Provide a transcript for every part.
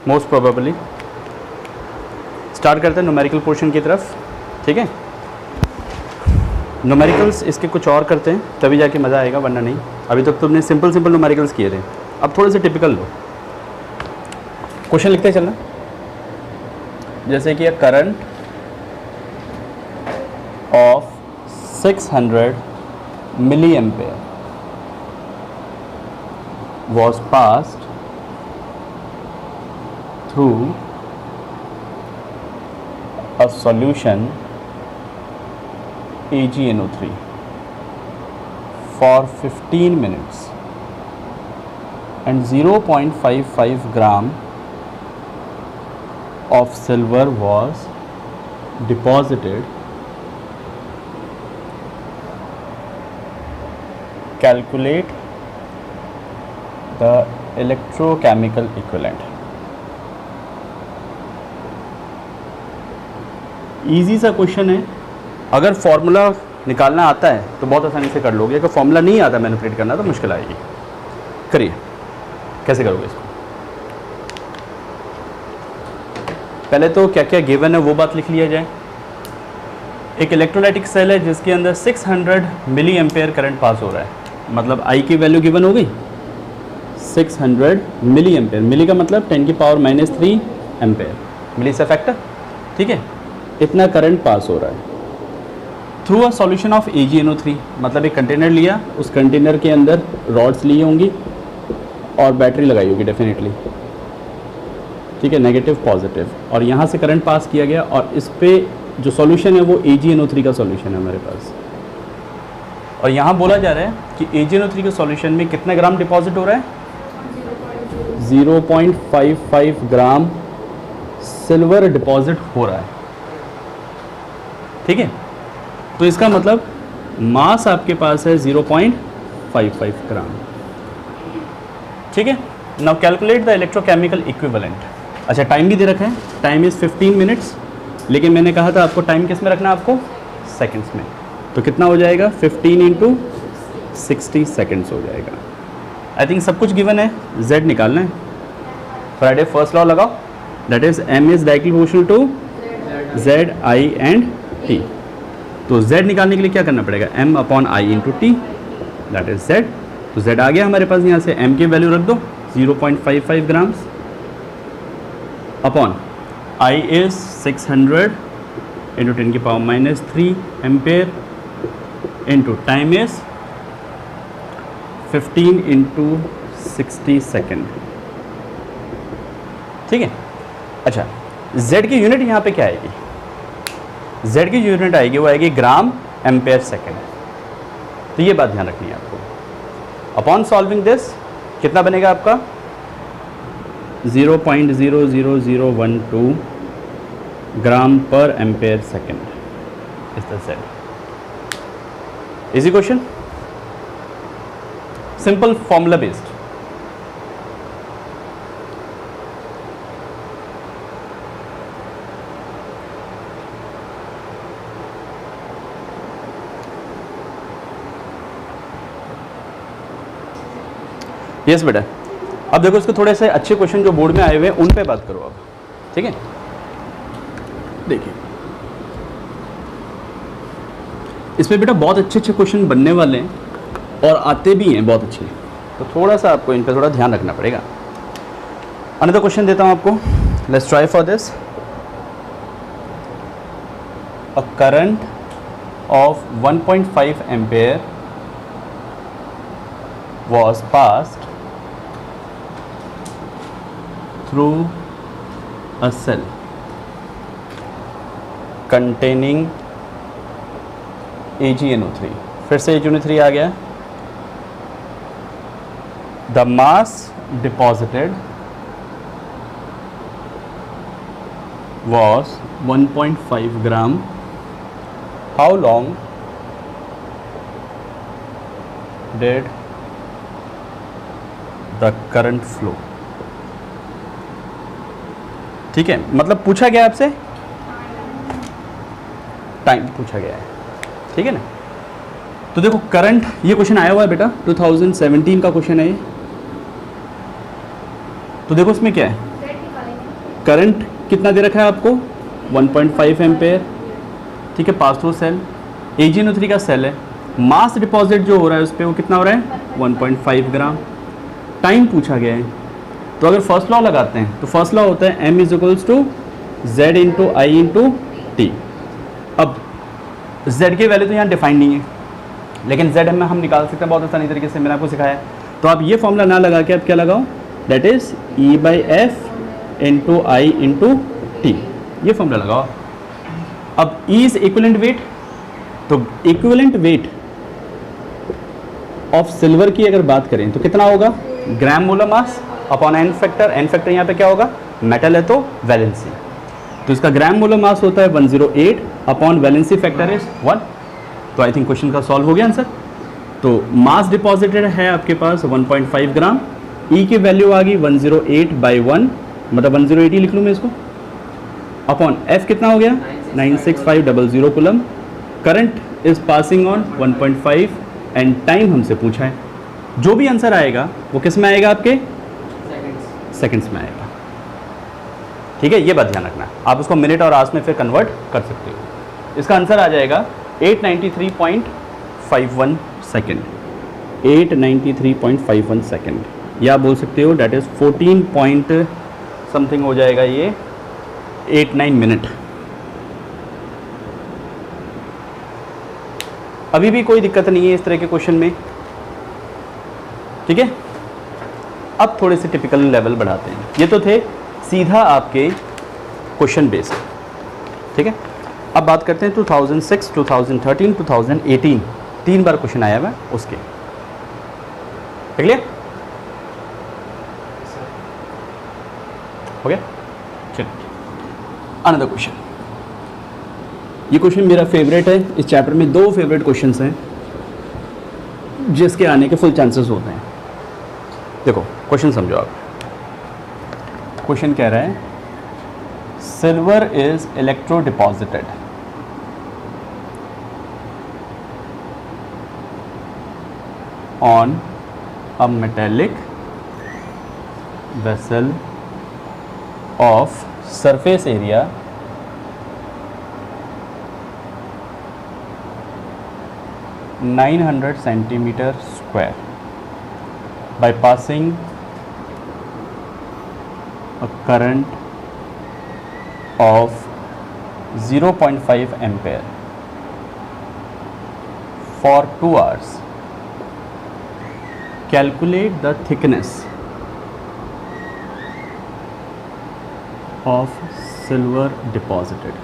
Most probably. Start करते हैं numerical portion की तरफ, ठीक है। न्यूमेरिकल्स इसके कुछ और करते हैं तभी जाके मज़ा आएगा, वरना नहीं। अभी तक तुमने सिंपल सिंपल न्यूमेरिकल्स किए थे, अब थोड़े से टिपिकल लो। क्वेश्चन लिखते चलना, जैसे कि current of 600 milliampere was passed through a solution AgNO3 for 15 minutes and 0.55 gram of silver was deposited. Calculate the electrochemical equivalent. Easy सा क्वेश्चन है, अगर फॉर्मूला निकालना आता है तो बहुत आसानी से कर लोगे, अगर फॉर्मूला नहीं आता मैनिपुलेट करना तो मुश्किल आएगी। करिए, कैसे करोगे इसको? पहले तो क्या क्या गिवन है वो बात लिख लिया जाए। एक इलेक्ट्रोलाइटिक सेल है जिसके अंदर 600 मिली एम्पेयर करंट पास हो रहा है, मतलब आई की वैल्यू गिवन हो गई 600 मिली एम्पेयर। मिली का मतलब 10⁻³ एम्पेयर, मिली से फैक्टर, ठीक है। इतना करंट पास हो रहा है through a solution of AgNO3, मतलब एक कंटेनर लिया, उस कंटेनर के अंदर रॉड्स ली होंगी और बैटरी लगाई होगी डेफिनेटली, ठीक है, नेगेटिव पॉजिटिव, और यहाँ से करंट पास किया गया और इस पे जो सॉल्यूशन है वो AgNO3 का सॉल्यूशन है हमारे पास। और यहाँ बोला जा रहा है कि AgNO3 के सॉल्यूशन में कितना ग्राम डिपॉजिट हो रहा है? 0.55 ग्राम सिल्वर डिपॉजिट हो रहा है, ठीक है। तो इसका मतलब मास आपके पास है 0.55 ग्राम, ठीक है। Now calculate the electrochemical equivalent. अच्छा, टाइम भी दे रखा है, टाइम इज़ 15 मिनट्स, लेकिन मैंने कहा था आपको टाइम किस में रखना है, आपको सेकंड्स में। तो कितना हो जाएगा? 15 × 60 सेकंड्स हो जाएगा। आई थिंक सब कुछ गिवन है, z निकालना है। फ्राइडे फर्स्ट लॉ लगाओ, that is m is directly proportional to z, i and t। तो z निकालने के लिए क्या करना पड़ेगा? m/i × t, that is z। तो z आ गया हमारे पास, यहाँ से m की वैल्यू रख दो 0.55 grams upon i is 600 × 10⁻³ ampere into time is 15 × 60 second, ठीक है। अच्छा, z की यूनिट यहाँ पे क्या आएगी? z की यूनिट आएगी, वो आएगी ग्राम एम्पेयर सेकेंड। तो ये बात ध्यान रखनी है आपको। अपॉन सॉल्विंग दिस कितना बनेगा आपका? 0.00012 ग्राम पर ampere second is the z। Easy question, simple formula based. Yes बेटा, अब देखो इसके थोड़े से अच्छे क्वेश्चन जो बोर्ड में आए हुए हैं उन पे बात करो अब, ठीक है। देखिए इसमें बेटा बहुत अच्छे अच्छे क्वेश्चन बनने वाले हैं और आते भी हैं बहुत अच्छे, तो थोड़ा सा आपको इन पे थोड़ा ध्यान रखना पड़ेगा। अनदर क्वेश्चन देता हूं आपको, let's try for this. A current of 1.5 ampere was passed through a cell containing AgNO3। फिर से AgNO3 आ गया। The mass deposited was 1.5 gram. How long did the current flow? ठीक है, मतलब पूछा गया आपसे, टाइम पूछा गया है, ठीक है ना। तो देखो करंट, ये क्वेश्चन आया हुआ है बेटा, 2017 का क्वेश्चन है ये। तो देखो इसमें क्या है, करंट कितना दे रखा है आपको 1.5 एम्पेयर, ठीक है, पास थ्रू सेल, AgNO3 का सेल है, मास डिपॉजिट जो हो रहा है उस पर वो कितना हो रहा है 1.5 ग्राम, टाइम पूछा गया है। तो अगर फर्स्ट लॉ लगाते हैं तो फर्स्ट लॉ होता है M = Z × I × T। अब Z की वैल्यू तो यहाँ डिफाइंड नहीं है, लेकिन Z हम निकाल सकते हैं बहुत आसानी तरीके से, मैंने आपको सिखाया। तो आप ये फॉर्मूला ना लगा के आप क्या लगाओ, that is E/F × I × T, ये फॉर्मूला लगाओ। अब E इज इक्विवेलेंट वेट, तो इक्विवेलेंट वेट ऑफ सिल्वर की अगर बात करें तो कितना होगा, gram molar mass upon n factor, n factor यहाँ पे क्या होगा, मेटल है तो वैलेंसी, तो इसका ग्राम मोलर मास होता है 108 अपॉन वैलेंसी फैक्टर इज 1। तो आई थिंक क्वेश्चन का सॉल्व हो गया आंसर। तो मास डिपॉजिटेड है आपके पास 1.5 ग्राम, ई की वैल्यू आ गई 108/1, मतलब 108 ही लिख लूँ मैं इसको, अपॉन एफ कितना हो गया 96500 coulomb, current is passing on 1.5 and time हमसे पूछा है। जो भी आंसर आएगा वो किस में आएगा, आपके सेकंड्स में आएगा, ठीक है, ये बात ध्यान रखना। आप उसको मिनट और आवर्स में फिर कन्वर्ट कर सकते हो। इसका आंसर आ जाएगा 893.51 सेकेंड, 893.51 सेकेंड, या बोल सकते हो डैट इज 14 पॉइंट समथिंग हो जाएगा ये 89 मिनट। अभी भी कोई दिक्कत नहीं है इस तरह के क्वेश्चन में, ठीक है। अब थोड़े से टिपिकल लेवल बढ़ाते हैं। ये तो थे सीधा आपके क्वेश्चन बेस्ड, ठीक है। अब बात करते हैं 2006, 2013, 2018, 3 बार क्वेश्चन आया हुआ उसके, ठीक है, हो गया। चलिए अनदर क्वेश्चन। ये क्वेश्चन मेरा फेवरेट है, इस चैप्टर में 2 फेवरेट क्वेश्चंस हैं जिसके आने के फुल चांसेस होते हैं। देखो क्वेश्चन समझो आप। क्वेश्चन कह रहा है silver is electro deposited on a metallic vessel of surface area 900 centimeter square by passing a current of 0.5 ampere for 2 hours. Calculate the thickness of silver deposited.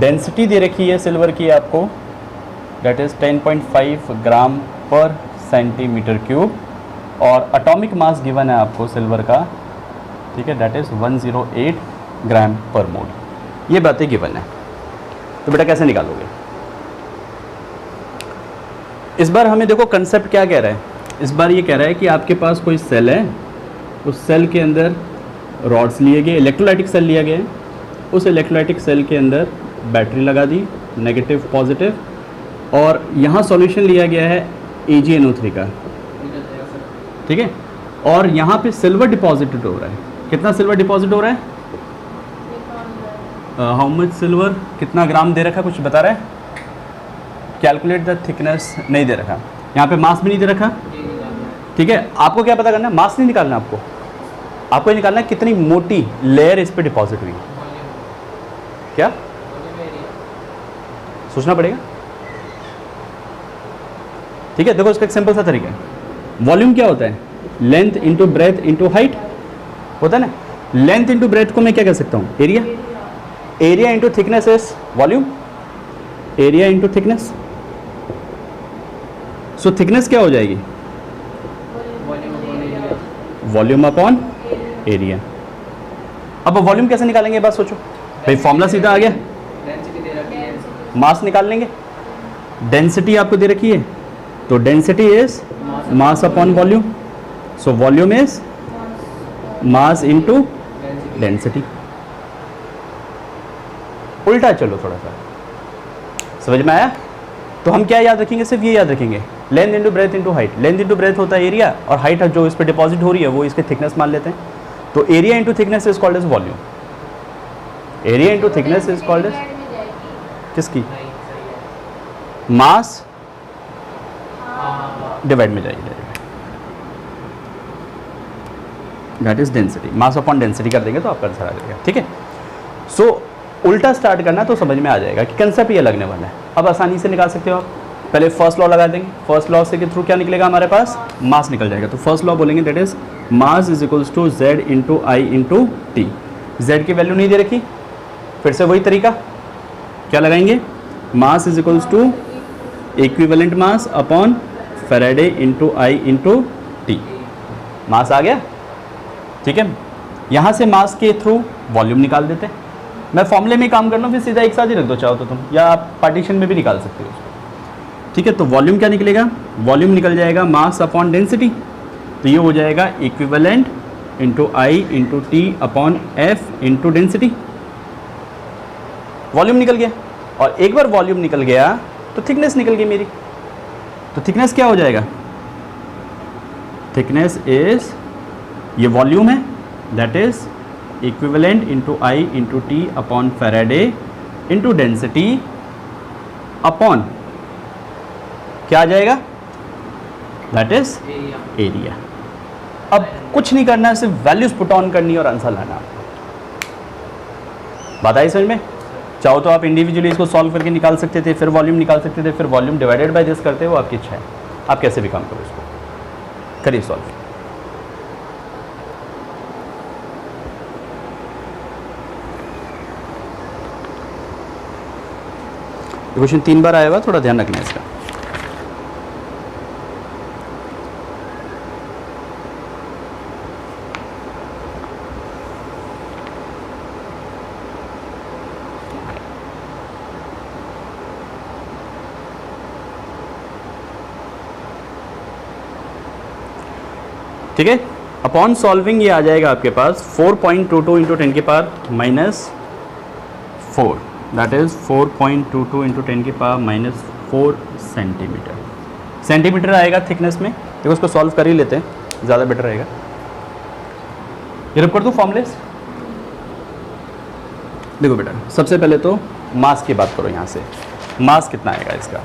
Density दे रखी है सिल्वर की आपको, डेट इज़ 10.5 ग्राम पर centimetre cube, और atomic mass given है आपको silver का, ठीक है, डेट इज़ 108 ग्राम पर मोल। ये बातें गिवन है, तो बेटा कैसे निकालोगे? इस बार हमें देखो कंसेप्ट क्या कह रहा है। इस बार ये कह रहा है कि आपके पास कोई सेल है, उस सेल के अंदर रॉड्स लिए गए, इलेक्ट्रोलाइटिक सेल लिया गया है, उस इलेक्ट्रोलाइटिक सेल के अंदर बैटरी लगा दी, नेगेटिव पॉजिटिव, और यहाँ सॉल्यूशन लिया गया है AgNO3 का, ठीक है, और यहाँ पे सिल्वर डिपॉजिटेड हो रहा है। कितना सिल्वर डिपॉजिट हो रहा है? हाउ मच सिल्वर, कितना ग्राम दे रखा, कुछ बता रहा है? कैलकुलेट द थिकनेस नहीं दे रखा, यहाँ पे मास भी नहीं दे रखा, ठीक है। आपको क्या पता करना है? मास नहीं निकालना आपको ये निकालना है कितनी मोटी लेयर इस पर डिपॉजिट हुई, क्या सोचना पड़ेगा, ठीक है। देखो इसका एक सिंपल सा तरीका है, वॉल्यूम क्या होता है? Length into breadth into height होता है ना। लेंथ इंटू ब्रेथ को मैं क्या कह सकता हूँ? Area. Area into thickness is volume, area into thickness. So thickness क्या हो जाएगी? Volume upon area. अब वॉल्यूम कैसे निकालेंगे, बात सोचो भाई, फॉर्मूला सीधा आ गया, मास निकाल लेंगे। डेंसिटी आपको दे रखी है, तो density is mass upon volume, so volume is mass into density. उल्टा चलो थोड़ा सा, समझ में आया? तो हम क्या याद रखेंगे? सिर्फ ये याद रखेंगे, length into breadth into height, length into breadth होता है एरिया, और हाइट जो इस पर डिपॉजिट हो रही है वो इसके थिकनेस मान लेते हैं। तो area into thickness is called as volume, area into thickness is called as किसकी, मास डिवाइड में जाएगी, that is density, mass upon density कर देंगे तो आपका आंसर आ जाएगा। ठीक है, सो उल्टा स्टार्ट करना तो समझ में आ जाएगा कि कंसेप्ट ये लगने वाला है। अब आसानी से निकाल सकते हो आप, पहले फर्स्ट लॉ लगा देंगे, फर्स्ट लॉ से के थ्रू क्या निकलेगा हमारे पास, मास निकल जाएगा। तो फर्स्ट लॉ बोलेंगे that is mass is equals to Z into I into T. Z की वैल्यू नहीं दे रखी, फिर से वही तरीका, क्या लगाएंगे, mass is equals to equivalent mass upon Faraday into I into T. Mass आ गया, ठीक है। यहाँ से मास के थ्रू वॉल्यूम निकाल देते हैं। मैं फॉर्मूले में काम कर लूँ, फिर सीधा एक साथ ही रख दो चाहो तो तुम, या आप पार्टीशन में भी निकाल सकते हो उसको। ठीक है, तो वॉल्यूम क्या निकलेगा, वॉल्यूम निकल जाएगा मास अपॉन डेंसिटी, तो ये हो जाएगा equivalent into I into T upon F into density. Volume निकल गया, और एक बार वॉल्यूम निकल गया तो थिकनेस निकल गई मेरी। तो थिकनेस क्या हो जाएगा, थिकनेस इज, ये वॉल्यूम है, that is equivalent into I into T upon Faraday into density upon क्या आ जाएगा, दैट इज एरिया। अब कुछ नहीं करना है, सिर्फ वैल्यूज पुट ऑन करनी है और आंसर लाना आपको। बात आई समझ में? चाहो तो आप इंडिविजुअली इसको सॉल्व करके निकाल सकते थे, फिर वॉल्यूम निकाल सकते थे, फिर वॉल्यूम डिवाइडेड बाय दिस करते, वो आपकी इच्छा है, आप कैसे भी काम करो इसको, करिए सॉल्व। क्वेश्चन 3 बार आया हुआ, थोड़ा ध्यान रखना है इसका। ठीक है, अपॉन सॉल्विंग ये आ जाएगा आपके पास 4.22 इंटू 10 की पावर -4, दैट इज 4.22 इंटू 10 की पावर -4 सेंटीमीटर। सेंटीमीटर आएगा थिकनेस में, देखो उसको सॉल्व कर ही लेते हैं, ज़्यादा बेटर रहेगा। ये रब कर दूँ फॉर्मूलेस, देखो बेटा सबसे पहले तो मास की बात करो, यहाँ से मास कितना आएगा इसका।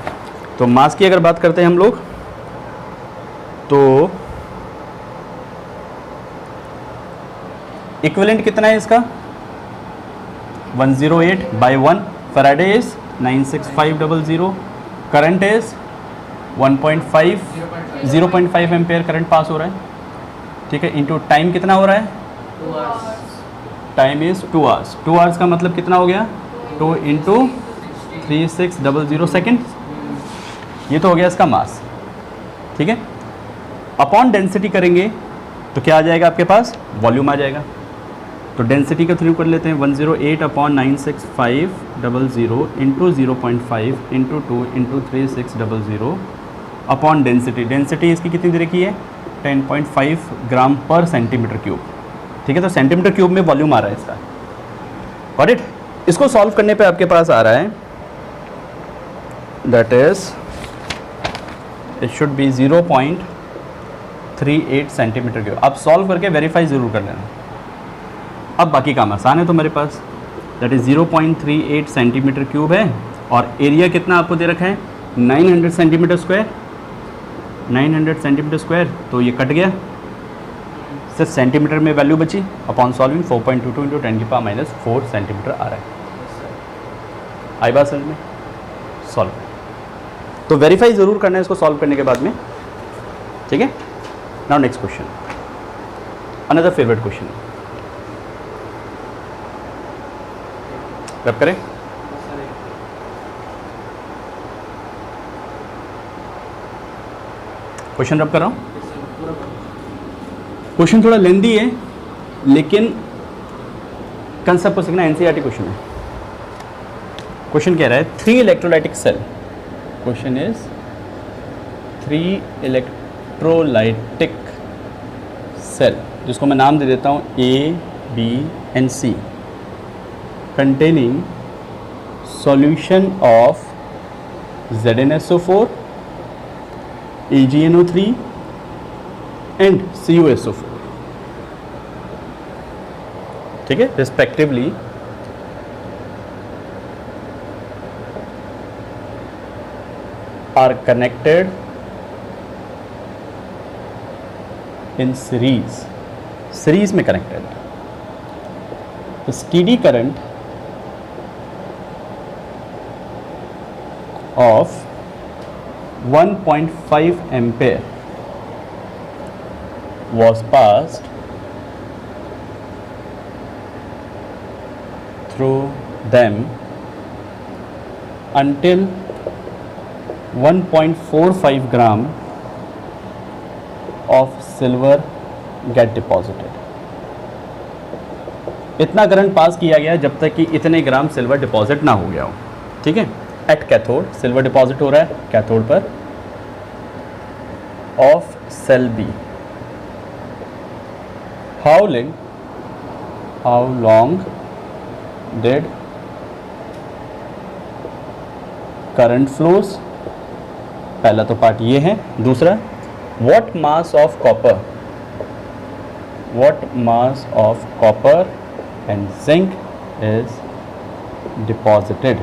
तो मास की अगर बात करते हैं हम लोग, तो इक्विवेलेंट कितना है इसका 108/1, Faraday is 96500, current is 0.5 ampere current pass हो रहा है, ठीक है, इनटू टाइम कितना हो रहा है, 2 hours, time is 2 hours. 2 hours का मतलब कितना हो गया, 2 इंटू 3600 सेकेंड, ये तो हो गया इसका मास। ठीक है, अपॉन डेंसिटी करेंगे तो क्या आ जाएगा आपके पास, वॉल्यूम आ जाएगा। तो डेंसिटी का थ्रू कर लेते हैं, 108/96500 into 0.5 into 2 into 3600 upon density. Density इसकी कितनी दे रखी है, 10.5 ग्राम पर सेंटीमीटर क्यूब। ठीक है, तो सेंटीमीटर क्यूब में वॉल्यूम आ रहा है इसका, गॉट इट। इसको सॉल्व करने पे आपके पास आ रहा है, that is it should be 0.38 centimetre cube. आप सॉल्व करके वेरीफाई ज़रूर कर लेना। अब बाकी काम आसान है तुम्हारे पास, दैट इज़ 0.38 सेंटीमीटर क्यूब है, और एरिया कितना आपको दे रखा है 900 सेंटीमीटर स्क्वायर, 900 सेंटीमीटर स्क्वायर, तो ये कट गया, सिर्फ सेंटीमीटर में वैल्यू बची। अपॉन सॉल्विंग 4.22 इंटू 10 की पावर -4 सेंटीमीटर आ रहा है। आई बात समझ में? सॉल्व, तो वेरीफाई ज़रूर करना है इसको सॉल्व करने के बाद में। ठीक है, now next question, another favourite question, रब करें। क्वेश्चन रब कर रहा हूँ, क्वेश्चन थोड़ा लेंदी है लेकिन कंसेप्ट को सीखना, एनसीईआरटी क्वेश्चन है। क्वेश्चन कह रहा है 3 electrolytic cell, question is 3 electrolytic cell, जिसको मैं नाम दे देता हूँ A, B and C, containing solution of ZnSO4 AgNO3 and CuSO4, ठीक है, respectively are connected in series में कनेक्टेड। तो steady current of 1.5 ampere was passed through them until 1.45 gram of silver get deposited। इतना current pass किया गया जब तक कि इतने ग्राम सिल्वर डिपॉजिट ना हो गया हो, ठीक है। एट कैथोड सिल्वर डिपॉजिट हो रहा है कैथोड पर of cell B. How long did current flows, पहला तो पार्ट ये है। दूसरा, what mass of copper and zinc is deposited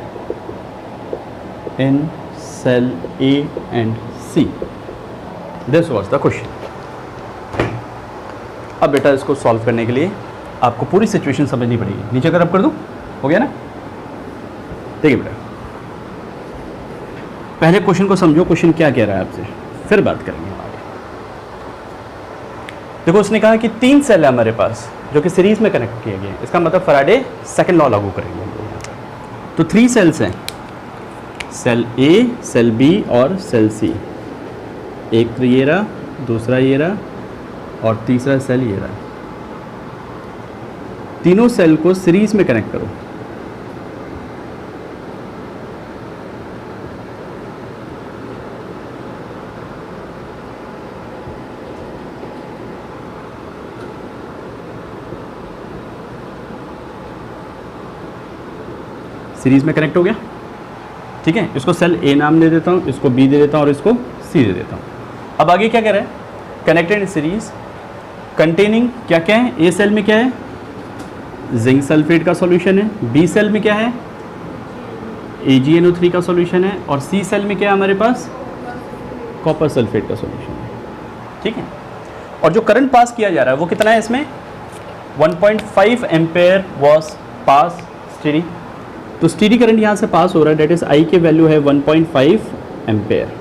in cell A and C। This was the question। अब बेटा इसको सॉल्व करने के लिए आपको पूरी सिचुएशन समझनी पड़ेगी। नीचे अगर अब कर दूं, हो गया ना? देखिए बेटा, पहले क्वेश्चन को समझो, क्वेश्चन क्या कह रहा है आपसे, फिर बात करेंगे आगे। देखो, उसने कहा कि 3 सेल है हमारे पास जो कि सीरीज में कनेक्ट किए गए। इसका मतलब फैराडे सेकंड लॉ लागू करेंगे। तो 3 सेल्स हैं, सेल ए, सेल बी और सेल सी। एक तो ये रहा, दूसरा ये रहा और तीसरा सेल ये रहा। तीनों सेल को सीरीज में कनेक्ट करो। सीरीज में कनेक्ट हो गया, ठीक है। इसको सेल ए नाम दे देता हूँ, इसको बी दे देता हूँ और इसको सी दे देता हूँ। अब आगे क्या कह रहा है, कनेक्टेड सीरीज कंटेनिंग क्या क्या है। ए सेल में क्या है, जिंक सल्फेट का सॉल्यूशन है। बी सेल में क्या है, AgNO3 का सॉल्यूशन है। और सी सेल में क्या है हमारे पास, कॉपर सल्फेट का सॉल्यूशन है, ठीक है। और जो करंट पास किया जा रहा है वो कितना है इसमें, 1.5 एम्पेयर वॉज पास स्टेडी। तो स्टेडी करंट यहाँ से पास हो रहा है, डेट इज आई की वैल्यू है 1.5 एम्पेयर।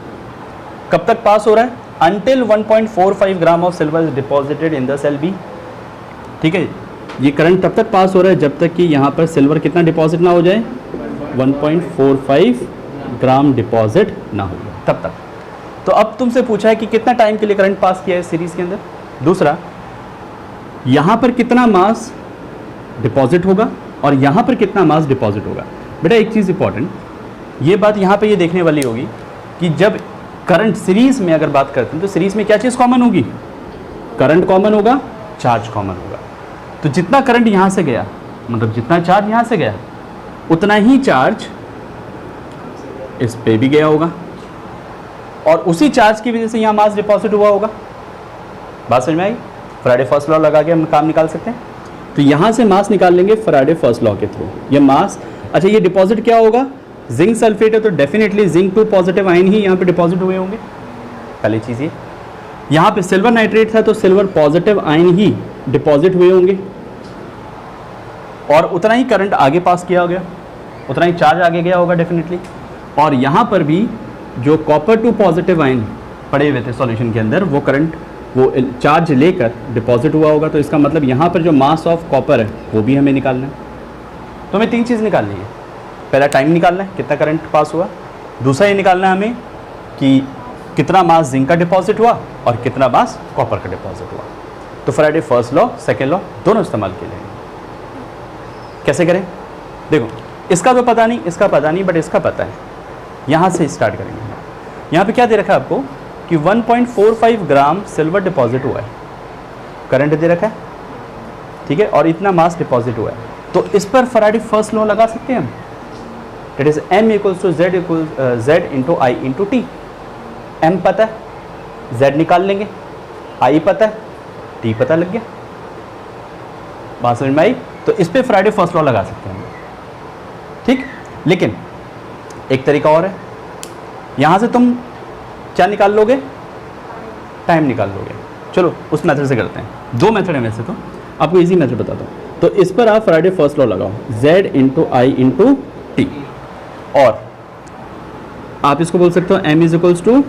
कब तक पास हो रहा है, until 1.45 gram of silver is deposited in the cell B, ठीक है। ये करंट तब तक पास हो रहा है जब तक कि यहाँ पर सिल्वर कितना डिपॉजिट ना हो जाए, 1.45 ग्राम डिपॉजिट ना हो जाए, तब तक। तो अब तुमसे पूछा है कि कितना टाइम के लिए करंट पास किया है सीरीज के अंदर। दूसरा, यहाँ पर कितना मास डिपॉजिट होगा और यहाँ पर कितना मास डिपॉजिट होगा। बेटा एक चीज़ इंपॉर्टेंट, ये बात यहाँ पे ये देखने वाली होगी कि जब करंट सीरीज में अगर बात करते हैं तो सीरीज में क्या चीज़ कॉमन होगी, करंट कॉमन होगा, चार्ज कॉमन होगा। तो जितना करंट यहाँ से गया, मतलब जितना चार्ज यहाँ से गया, उतना ही चार्ज इस पे भी गया होगा और उसी चार्ज की वजह से यहाँ मास डिपॉजिट हुआ होगा। बात समझ में आई? फैराडे फर्स्ट लॉ लगा के हम काम निकाल सकते हैं। तो यहाँ से मास निकाल लेंगे फैराडे फर्स्ट लॉ के थ्रू। ये मास, अच्छा ये डिपॉजिट क्या होगा, जिंक सल्फेट है तो डेफिनेटली जिंक 2 पॉजिटिव आयन ही यहाँ पे डिपॉजिट हुए होंगे। पहली चीज़ ये, यहाँ पे सिल्वर नाइट्रेट था तो सिल्वर पॉजिटिव आयन ही डिपॉजिट हुए होंगे और उतना ही करंट आगे पास किया गया, उतना ही चार्ज आगे गया होगा डेफिनेटली। और यहाँ पर भी जो कॉपर 2 पॉजिटिव आयन पड़े हुए थे सॉल्यूशन के अंदर, वो करंट, वो चार्ज लेकर डिपॉजिट हुआ होगा। तो इसका मतलब यहाँ पर जो मास ऑफ कॉपर है वो भी हमें निकालना है। तो हमें 3 चीज़ निकालनी है। पहला टाइम निकालना है, कितना करंट पास हुआ। दूसरा ये निकालना है हमें कि कितना मास जिंक का डिपॉजिट हुआ और कितना मास कॉपर का डिपॉजिट हुआ। तो Faraday first law, second law दोनों इस्तेमाल किए जाएंगे। कैसे करें, देखो इसका तो पता नहीं, इसका पता नहीं, बट इसका पता है। यहाँ से स्टार्ट करेंगे। यहाँ पे क्या दे रखा है आपको कि 1.45 ग्राम सिल्वर डिपॉजिट हुआ है, करंट दे रखा है, ठीक है, और इतना मास डिपॉजिट हुआ है। तो इस पर फैराडे फर्स्ट लॉ लगा सकते हैं हम, that is M = Z into I into T। M पता है, Z निकाल लेंगे, I पता है, T पता लग गया। बात समझ में आई? तो इस पे फ्राइडे फर्स्ट लॉ लगा सकते हैं, ठीक। लेकिन एक तरीका और है, यहां से तुम क्या निकाल लोगे, टाइम निकाल लोगे। चलो उस मेथड से करते हैं, दो मेथड है वैसे तो, आपको इजी मेथड बताता हूँ। तो इस पर आप फ्राइडे फर्स्ट लॉ लगाओ, Z into I into T, और आप इसको बोल सकते हो m is equals to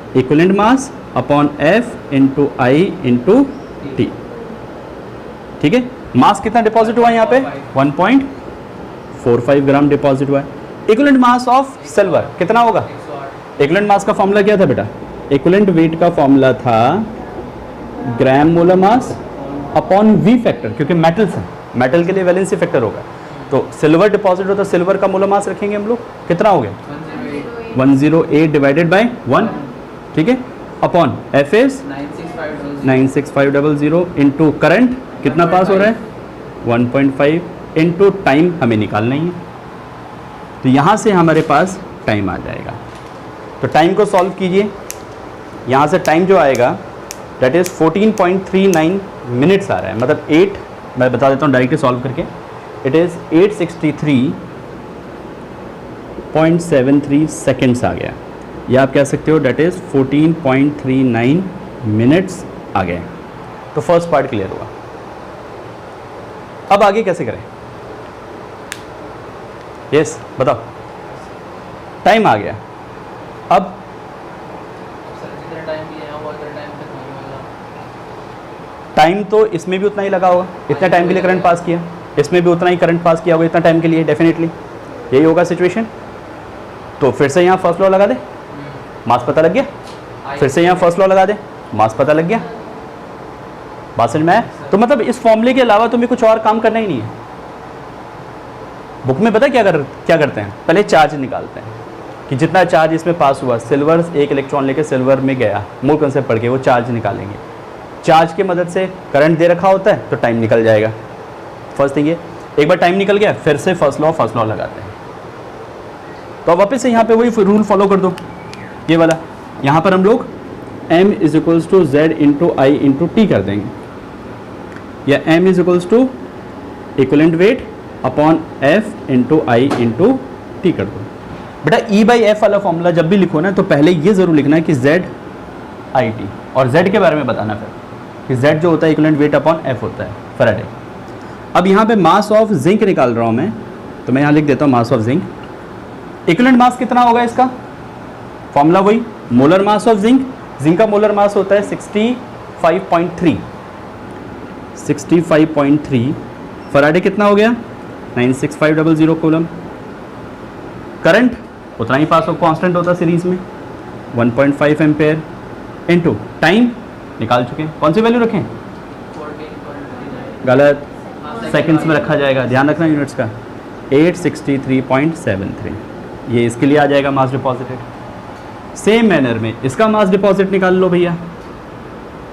equivalent mass upon F into I into T, ठीक है। मास कितना डिपॉजिट हुआ है यहाँ पे, 1.45 ग्राम डिपॉजिट हुआ है। इक्विवेलेंट मास ऑफ सिल्वर कितना होगा, इक्विवेलेंट मास का फॉर्मूला क्या था बेटा, इक्विवेलेंट वेट का फॉर्मूला था gram molar mass upon V factor, क्योंकि मेटल्स हैं, मेटल के लिए वैलेंसी फैक्टर होगा। तो सिल्वर डिपॉजिट होता है, सिल्वर का मोलर मास रखेंगे हम लोग, कितना हो गया 108 डिवाइडेड बाय 1, ठीक है, upon F is 96500 into current कितना पास हो रहा है 1.5 इंटू टाइम हमें निकालना ही है। तो यहाँ से हमारे पास टाइम आ जाएगा। तो टाइम को सॉल्व कीजिए, यहाँ से टाइम जो आएगा दैट इज़ 14.39 मिनट्स आ रहा है, मतलब 8, मैं बता देता हूँ डायरेक्टली सॉल्व करके, इट इज़ 863.73 सेकेंड्स आ गया, या आप कह सकते हो दैट इज़ 14.39 मिनट्स आ गए। तो फर्स्ट पार्ट क्लियर हुआ। अब आगे कैसे करें, यस बताओ, टाइम आ गया, अब टाइम तो इसमें भी उतना ही लगा होगा, इतना टाइम के लिए करंट पास किया, इसमें भी उतना ही करंट पास किया होगा इतना टाइम के लिए, डेफिनेटली यही होगा सिचुएशन। तो फिर से यहाँ फर्स्ट लॉ लगा दे, मास पता लग गया, फिर से यहाँ फर्स्ट लॉ लगा दे, मास पता लग गया। बात समझ में आया? तो मतलब इस फॉर्मूले के अलावा तुम्हें कुछ और काम करना ही नहीं है। बुक में पता क्या करते हैं, पहले चार्ज निकालते हैं कि जितना चार्ज इसमें पास हुआ, सिल्वर एक इलेक्ट्रॉन लेके सिल्वर में गया, मूल कंसेप्ट पढ़ के वो चार्ज निकालेंगे। चार्ज की मदद से करंट दे रखा होता है तो टाइम निकल जाएगा। फर्स्ट थिंग ये, एक बार टाइम निकल गया फिर से फर्स्ट लॉ लगाते हैं। तो अब वापस से यहाँ पे वही रूल फॉलो कर दो, ये वाला। यहाँ पर हम लोग m is equals to Z into I into T कर देंगे, या m is equals to equivalent weight upon F into I into T कर दो। बेटा E/F वाला फॉर्मूला जब भी लिखो ना तो पहले ये ज़रूर लिखना है कि Z आई टी, और Z के बारे में बताना फिर कि Z जो होता है इक्विवेलेंट वेट अपॉन F होता है फैराडे। अब यहाँ पे मास ऑफ जिंक निकाल रहा हूँ मैं, तो मैं यहाँ लिख देता हूँ mass of zinc. Equivalent mass कितना होगा इसका, फॉर्मूला वही, molar mass of zinc. Zinc का मोलर मास होता है 65.3। फैराडे कितना हो गया 96500 कूलम। करंट उतना ही पास हो, कांस्टेंट होता है सीरीज में 1.5 एम्पेयर इनटू टाइम निकाल चुके हैं। कौन सी वैल्यू रखें, गलत, सेकंड्स में रखा जाएगा, ध्यान रखना यूनिट्स का। 863.73 ये इसके लिए आ जाएगा मास डिपॉजिटेड। सेम मैनर में इसका मास डिपॉजिट निकाल लो भैया,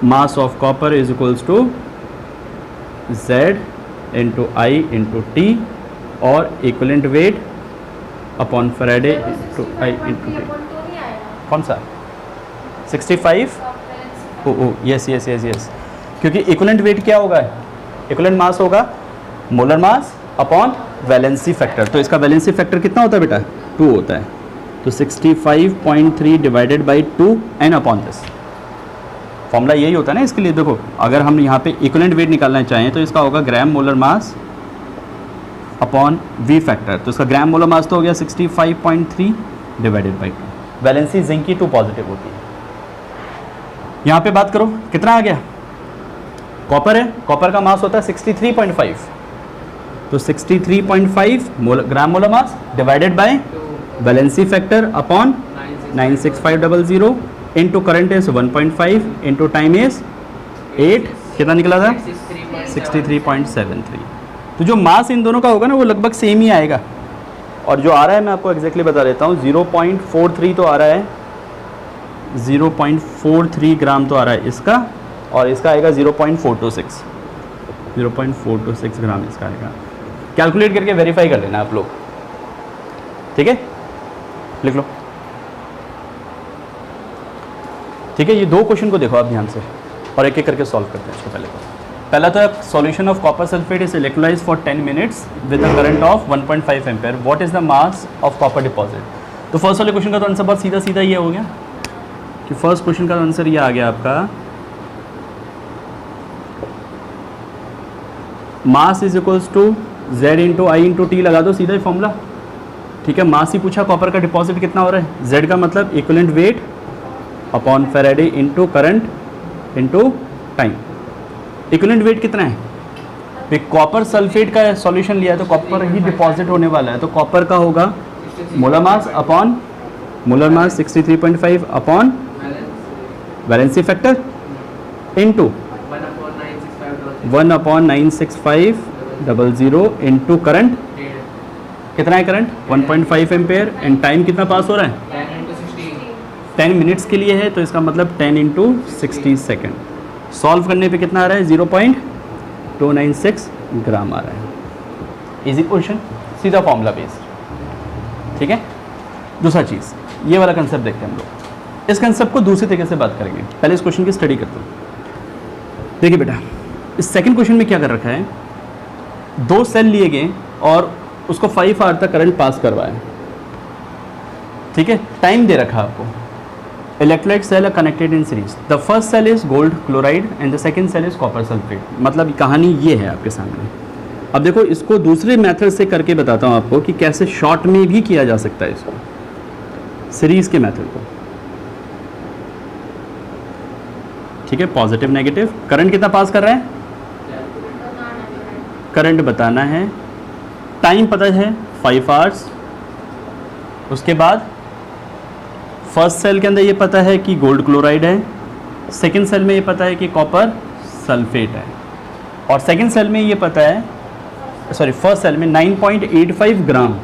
mass of copper is equals to Z into I into T, और equivalent weight upon Faraday into I into T. कौन सा 65? ओ यस, क्योंकि इक्विवेलेंट वेट क्या होगा, इक्विवेलेंट मास होगा molar mass upon valency factor. तो इसका वैलेंसी फैक्टर कितना होता है बेटा, 2 होता है। तो 65.3 divided by 2 n upon this. Formula यही होता है ना इसके लिए। देखो अगर हम यहाँ पे इक्विवेलेंट वेट निकालना चाहें तो इसका होगा gram molar mass upon V factor. तो इसका ग्राम मोलर मास तो हो गया 65.3 डिवाइडेड बाई 2। वैलेंसी जिंक की 2 पॉजिटिव होती है। यहाँ पे बात करो कितना आ गया, कॉपर है, कॉपर का मास होता है 63.5। तो 63.5 ग्राम molar mass divided by valency factor upon 96500 into current is 1.5 into time is 8, कितना निकला था 63.73। तो जो मास इन दोनों का होगा ना वो लगभग सेम ही आएगा। और जो आ रहा है मैं आपको एग्जैक्टली बता देता हूँ, 0.43 तो आ रहा है, 0.43 ग्राम तो आ रहा है इसका, और इसका आएगा 0.426 ग्राम इसका आएगा। कैलकुलेट करके वेरीफाई कर लेना आप लोग, ठीक है, लिख लो। ठीक है, ये दो क्वेश्चन को देखो आप ध्यान से और एक एक करके सॉल्व करते हैं इसको। पहला तो है solution of copper sulphate is electrolysed for 10 minutes with a current of 1.5 ampere, what is the mass of copper deposit. तो फर्स्ट वाले क्वेश्चन का तो आंसर बहुत सीधा सीधा ये हो गया कि फर्स्ट क्वेश्चन का आंसर ये आ गया आपका, mass is equals to z into I into T, लगा दो सीधा ही फॉर्मूला। ठीक है, मास ही पूछा, कॉपर का डिपॉजिट कितना हो रहा है, z का मतलब equivalent weight upon Faraday into current into time. Equivalent weight कितना है, कॉपर सल्फेट का सॉल्यूशन लिया है तो कॉपर ही डिपॉजिट होने वाला है, तो कॉपर का होगा molar mass upon molar mass 63.5 upon valency factor into 1/96500 into current, कितना है करंट 1.5 एम्पेयर, एंड टाइम कितना पास हो रहा है 10 मिनट्स के लिए है, तो इसका मतलब 10 इंटू 60 सेकेंड। सॉल्व करने पे कितना आ रहा है 0.296 ग्राम आ रहा है। इजी क्वेश्चन, सीधा फॉर्मूला बेस्ड। ठीक है, दूसरा चीज़ ये वाला कंसेप्ट देखते हैं हम लोग। इस कंसेप्ट को दूसरी तरीके से बात करेंगे, पहले इस क्वेश्चन की स्टडी करते हैं। देखिए बेटा, इस सेकंड क्वेश्चन में क्या कर रखा है, दो सेल लिए गए और उसको 5 आवर तक करंट पास करवाया। ठीक है, टाइम दे रखा आपको, electrolyte cell are connected in series, the first cell is gold chloride and the second cell is copper sulphate. मतलब कहानी ये है आपके सामने। अब देखो, इसको दूसरे मेथड से करके बताता हूँ आपको कि कैसे शॉर्ट में भी किया जा सकता है इसको, सीरीज के मेथड को। ठीक है, पॉजिटिव नेगेटिव, करंट कितना पास कर रहा है, करंट बताना है, टाइम पता है 5 आवर्स। उसके बाद फर्स्ट सेल के अंदर ये पता है कि गोल्ड क्लोराइड है, सेकंड सेल में ये पता है कि कॉपर सल्फेट है, और सेकंड सेल में ये पता है, सॉरी फर्स्ट सेल में 9.85 gram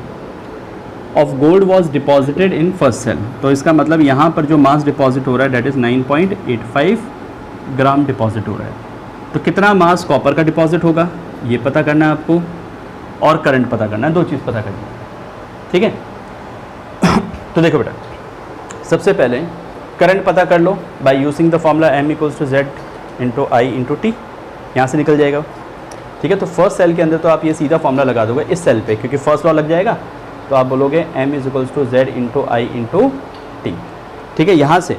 of gold was deposited in first cell. तो इसका मतलब यहाँ पर जो मास डिपॉजिट हो रहा है डेट इज़ 9.85 ग्राम डिपॉजिट हो रहा है। तो कितना मास कॉपर का डिपॉजिट होगा ये पता करना है आपको, और करंट पता करना है, दो चीज़ पता करनी है। ठीक है, तो देखो बेटा, सबसे पहले करंट पता कर लो by using the formula m equals to z into I into T, यहाँ से निकल जाएगा। ठीक है, तो फर्स्ट सेल के अंदर तो आप ये सीधा फॉर्मूला लगा दोगे इस सेल पे, क्योंकि फर्स्ट लॉ लग जाएगा, तो आप बोलोगे m is equals to z into I into T. ठीक है, यहाँ से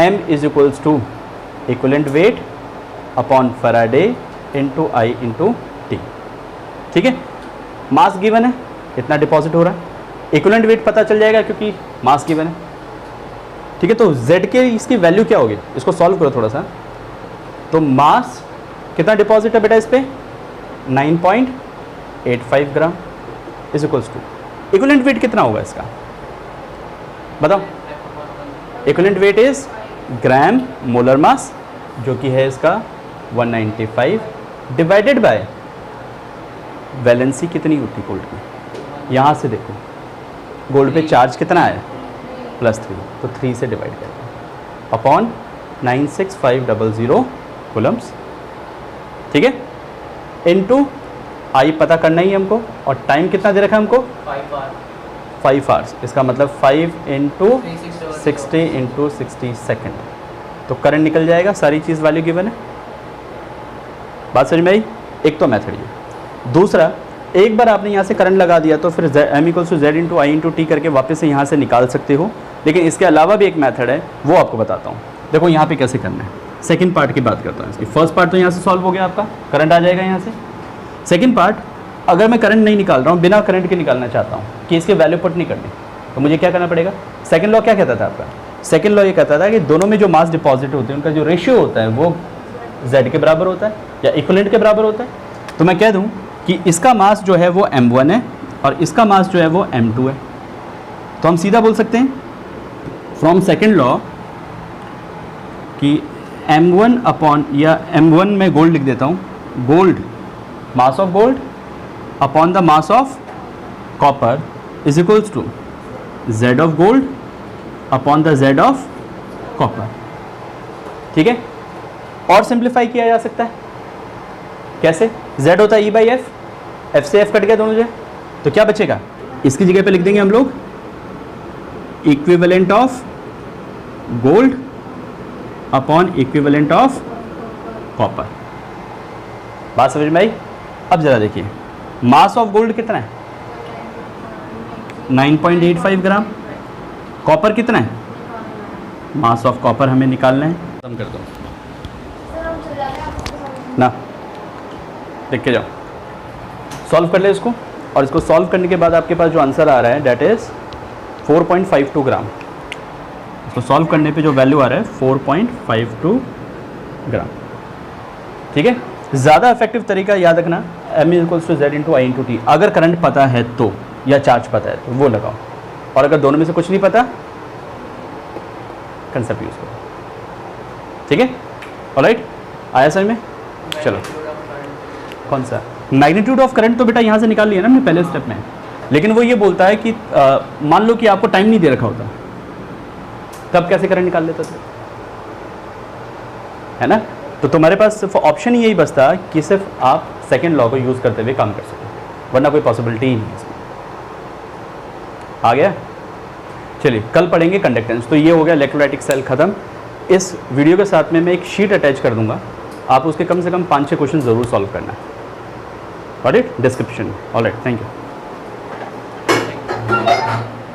m is equals to equivalent weight upon Faraday into I into T. ठीक है, मास गिवन है, कितना डिपॉजिट हो रहा है, इक्विवेलेंट वेट पता चल जाएगा क्योंकि मास गिवन है। ठीक है, तो z के इसकी वैल्यू क्या होगी, इसको सॉल्व करो थोड़ा सा। तो मास कितना डिपॉजिट है बेटा इस पे 9.85 gram is equals to equivalent weight कितना होगा इसका बताओ। Equivalent weight is gram molar mass, जो कि है इसका 195, डिवाइडेड बाय वैलेंसी कितनी होती गोल्ड की, यहाँ से देखो गोल्ड पे चार्ज कितना है +3, तो 3 से डिवाइड करेंगे अपॉन 96500 कूलम्स। ठीक है, इनटू आई पता करना ही हमको, और टाइम कितना दे रखा है हमको 5 आवर्स, इसका मतलब 5 इंटू 60 इंटू 60 सेकेंड। तो करंट निकल जाएगा, सारी चीज़ वैल्यू गिवन है। बात समझ में आई, एक तो मेथड ये। दूसरा, एक बार आपने यहाँ से करंट लगा दिया तो फिर m equals to z into I into T करके वापस से यहाँ से निकाल सकते हो, लेकिन इसके अलावा भी एक मेथड है, वो आपको बताता हूँ। देखो यहाँ पे कैसे करना है, सेकंड पार्ट की बात करता हूँ इसकी। फर्स्ट पार्ट तो यहाँ से सॉल्व हो गया, आपका करंट आ जाएगा यहाँ से। सेकंड पार्ट, अगर मैं करंट नहीं निकाल रहा हूँ, बिना करंट के निकालना चाहता हूँ कि इसके वैल्यू पुट नहीं करनी, तो मुझे क्या करना पड़ेगा। सेकंड लॉ क्या कहता था आपका, सेकंड लॉ ये कहता था कि दोनों में जो मास डिपॉजिट होते हैं उनका जो रेशियो होता है वो z के बराबर होता है या इक्विवेलेंट के बराबर होता है। तो मैं कह दूँ कि इसका मास जो है वो m1 है और इसका मास जो है वो m2 है, तो हम सीधा बोल सकते हैं फ्रॉम सेकंड लॉ कि m1 अपॉन, या m1 में गोल्ड लिख देता हूँ, gold mass of gold upon the mass of copper is equals to z of gold upon the z of copper. ठीक है, और सिंप्लीफाई किया जा सकता है, कैसे, z होता है E बाई एफ, f से f कट गया दोनों जगह, तो क्या बचेगा, इसकी जगह पे लिख देंगे हम लोग equivalent of gold upon equivalent of copper. बात समझ में आई? अब जरा देखिए, मास ऑफ गोल्ड कितना है? 9.85 ग्राम। कॉपर कितना है? मास ऑफ कॉपर हमें निकालना है। खत्म कर दो ना, देख के जाओ, सॉल्व कर ले इसको, और इसको सॉल्व करने के बाद आपके पास जो आंसर आ रहा है डेट इज 4.52 ग्राम। इसको सॉल्व करने पे जो वैल्यू आ रहा है 4.52 ग्राम। ठीक है, ज़्यादा इफेक्टिव तरीका याद रखना, M equals to Z into I into T. अगर करंट पता है तो, या चार्ज पता है तो वो लगाओ, और अगर दोनों में से कुछ नहीं पता, कंसेप्ट यूज करो। ठीक है, ऑलराइट, आया समझ में? चलो, कौन सा मैग्नीट्यूड ऑफ करंट? तो बेटा यहाँ से निकाल लिया ना हमने पहले स्टेप में, लेकिन वो ये बोलता है कि मान लो कि आपको टाइम नहीं दे रखा होता, तब कैसे करंट निकाल लेते थे, है ना? तो तुम्हारे पास सिर्फ ऑप्शन ही यही बचता कि सिर्फ आप सेकेंड लॉ को यूज़ करते हुए काम कर सको, वरना कोई पॉसिबिलिटी ही नहीं है इसमें। आ गया? चलिए, कल पढ़ेंगे कंडक्टेंस। तो ये हो गया इलेक्ट्रोलाइटिक सेल खत्म। इस वीडियो के साथ में मैं एक शीट अटैच कर दूंगा, आप उसके कम से कम 5-6 क्वेश्चन ज़रूर सॉल्व करना है, ऑलराइट, डिस्क्रिप्शन में। Alright, thank you.